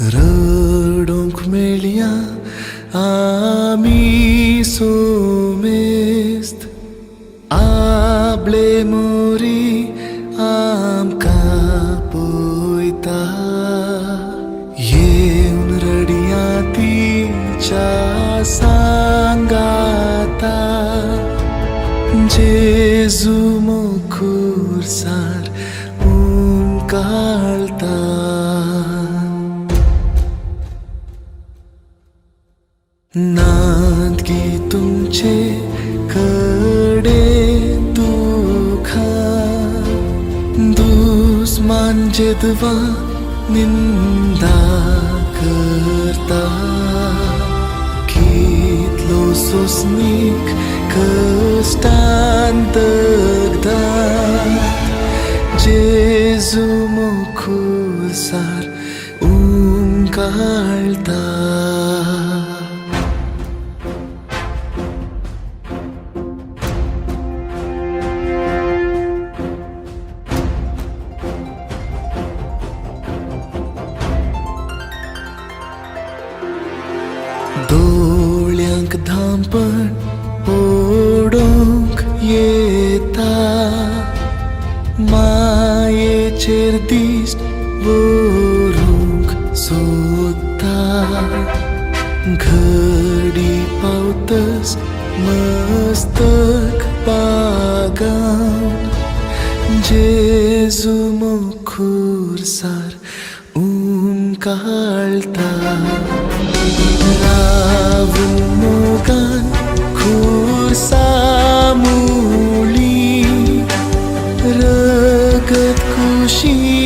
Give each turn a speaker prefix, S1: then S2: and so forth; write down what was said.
S1: रडोंक मेळया आमी सोमेस्त आपले मोरी आमकां पळयता येवन रडया तिच्या सांगाता जेजू मोखुरसार उमकाळता नांदगी तुमचे कडे दुखा दुस्मान जेदवा निंदा करता कितलो सोसनीक कष्टान दगदा जेजू मोखुरसार उमकाळता दोळ्यांक धांपण ओडोंक येता मायेचेर दिश्ट व्हरूंक सोदता घडी पावतस मस्तक पागावन जेजू मोखुरसार उमकाळता रावून मोगान खुर्सा मुळी रगत कुशी